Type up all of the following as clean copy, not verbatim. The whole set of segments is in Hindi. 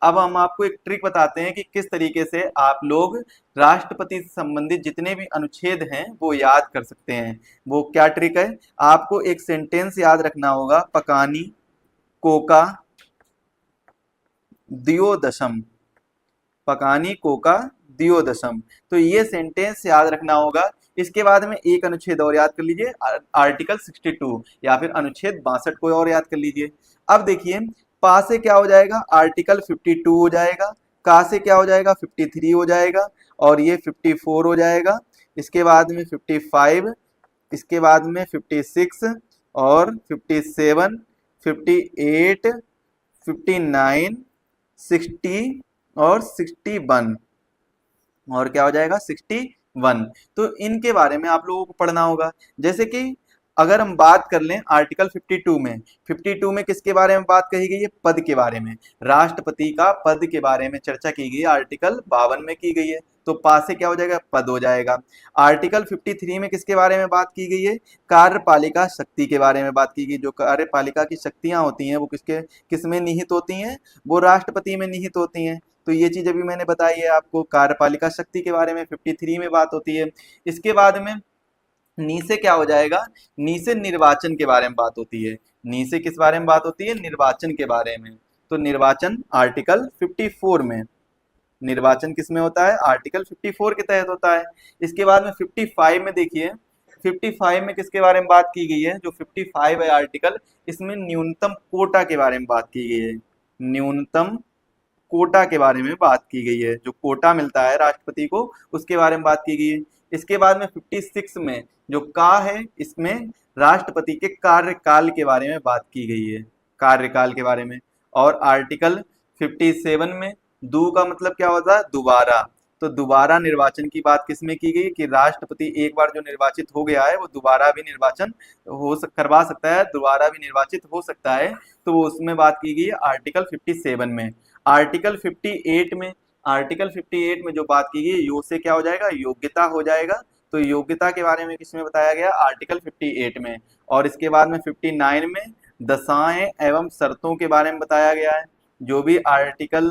अब हम आपको एक ट्रिक बताते हैं कि किस तरीके से आप लोग राष्ट्रपति से संबंधित जितने भी अनुच्छेद हैं वो याद कर सकते हैं। वो क्या ट्रिक है, आपको एक सेंटेंस याद रखना होगा, पकानी कोका दियोदशम, पकानी कोका दियोदशम। तो ये सेंटेंस याद रखना होगा। इसके बाद में एक अनुच्छेद और याद कर लीजिए, आर्टिकल 62 या फिर अनुच्छेद 62 को और याद कर लीजिए। अब देखिए, पा से क्या हो जाएगा, आर्टिकल 52 हो जाएगा, का से क्या हो जाएगा, 53 हो जाएगा, और ये 54 हो जाएगा। इसके बाद में 55, इसके बाद में 56 और 57, 58, 59, 60 और 61, और क्या हो जाएगा 61। तो इनके बारे में आप लोगों को पढ़ना होगा। जैसे कि अगर हम बात कर लें आर्टिकल 52 में, 52 में किसके बारे में बात कही गई है, पद के बारे में, राष्ट्रपति का पद के बारे में चर्चा की गई है, आर्टिकल 52 में की गई है। तो पा से क्या हो जाएगा, पद हो जाएगा। आर्टिकल 53 में किसके बारे में बात की गई है, कार्यपालिका शक्ति के बारे में बात की गई। जो कार्यपालिका की शक्तियां होती हैं वो किसके किस में निहित होती हैं, वो राष्ट्रपति में निहित होती हैं। तो ये चीज अभी मैंने बताई है आपको, कार्यपालिका शक्ति के बारे में 53 में बात होती है। इसके बाद में नी से क्या हो जाएगा, नी से निर्वाचन के बारे में बात होती है। नी से किस बारे में बात होती है, निर्वाचन के बारे में। तो निर्वाचन आर्टिकल 54 में, निर्वाचन किस में होता है, आर्टिकल 54 के तहत होता है। इसके बाद में 55 में देखिए, 55 में किसके बारे में बात की गई है, जो 55 है आर्टिकल, इसमें न्यूनतम कोटा के बारे में बात की गई है। न्यूनतम कोटा के बारे में बात की गई है, जो कोटा मिलता है राष्ट्रपति को उसके बारे में बात की गई है। इसके बाद में 56 में जो का है, इसमें राष्ट्रपति के कार्यकाल के बारे में बात की गई है, कार्यकाल के बारे में। और आर्टिकल 57 में दू का मतलब क्या होता है, दोबारा। तो दोबारा निर्वाचन की बात किसमें की गई कि राष्ट्रपति एक बार जो निर्वाचित हो गया है वो दोबारा भी निर्वाचन करवा सकता है, दोबारा भी निर्वाचित हो सकता है। तो वो उसमें बात की गई है आर्टिकल 57 में। आर्टिकल 58 में, आर्टिकल 58 में जो बात की गई यो से क्या हो जाएगा, योग्यता हो जाएगा। तो योग्यता के बारे में किसमें बताया गया, आर्टिकल 58 में। और इसके बाद में 59 में दशाएं एवं शर्तों के बारे में बताया गया है। जो भी आर्टिकल,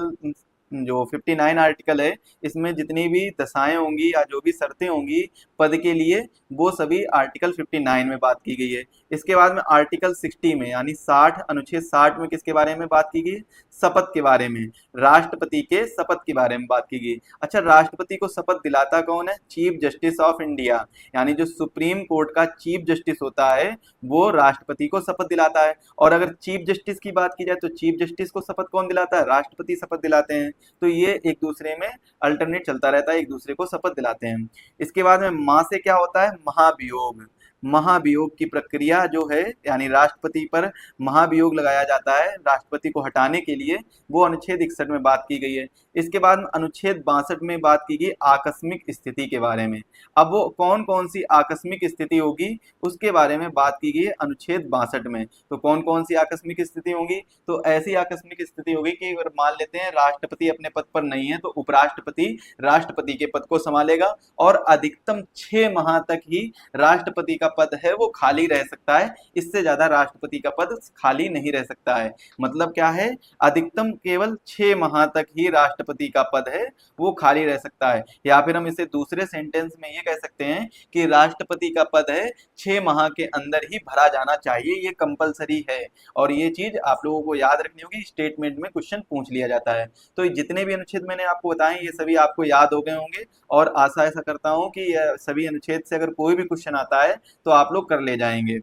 जो 59 आर्टिकल है, इसमें जितनी भी दशाएं होंगी या जो भी शर्तें होंगी पद के लिए, वो सभी आर्टिकल 59 में बात की गई है। इसके बाद में आर्टिकल 60 में यानी 60, अनुच्छेद 60 में किसके बारे में बात की गई, शपथ के बारे में, राष्ट्रपति के शपथ के बारे में बात की गई। अच्छा, राष्ट्रपति को शपथ दिलाता कौन है, चीफ जस्टिस ऑफ इंडिया, यानी जो सुप्रीम कोर्ट का चीफ जस्टिस होता है वो राष्ट्रपति को शपथ दिलाता है। और अगर चीफ जस्टिस की बात की जाए तो चीफ जस्टिस को शपथ कौन दिलाता है, राष्ट्रपति शपथ दिलाते हैं। तो ये एक दूसरे में अल्टरनेट चलता रहता है, एक दूसरे को शपथ दिलाते हैं। इसके बाद में माँ से क्या होता है, महाभियोग। महाभियोग की प्रक्रिया जो है, यानी राष्ट्रपति पर महाभियोग लगाया जाता है राष्ट्रपति को हटाने के लिए, वो अनुच्छेद 61 में बात की गई है। इसके बाद में अनुच्छेद 62 में बात की गई आकस्मिक स्थिति के बारे में। अब वो कौन कौन सी आकस्मिक स्थिति होगी उसके बारे में बात की गई है अनुच्छेद 62 में। तो कौन कौन सी आकस्मिक स्थिति होगी, तो ऐसी आकस्मिक स्थिति होगी कि अगर मान लेते हैं राष्ट्रपति अपने पद पर नहीं है तो उपराष्ट्रपति राष्ट्रपति के पद को संभालेगा, और अधिकतम 6 माह तक ही राष्ट्रपति का पद है वो खाली रह सकता है। इससे ज्यादा राष्ट्रपति का पद खाली नहीं रह सकता है। मतलब क्या है, अधिकतम केवल 6 माह तक ही राष्ट्रपति का पद है वो खाली रह सकता है। या फिर हम इसे दूसरे सेंटेंस में ये कह सकते हैं कि राष्ट्रपति का पद है 6 माह के अंदर ही भरा जाना चाहिए, ये कंपलसरी है। और ये चीज आप लोगों को याद रखनी होगी, स्टेटमेंट में क्वेश्चन पूछ लिया जाता है। तो जितने भी अनुच्छेद मैंने आपको बताए ये सभी आपको याद हो गए होंगे, और आशा ऐसा करता हूं कि सभी अनुच्छेद से अगर कोई भी क्वेश्चन आता है तो आप लोग कर ले जाएंगे।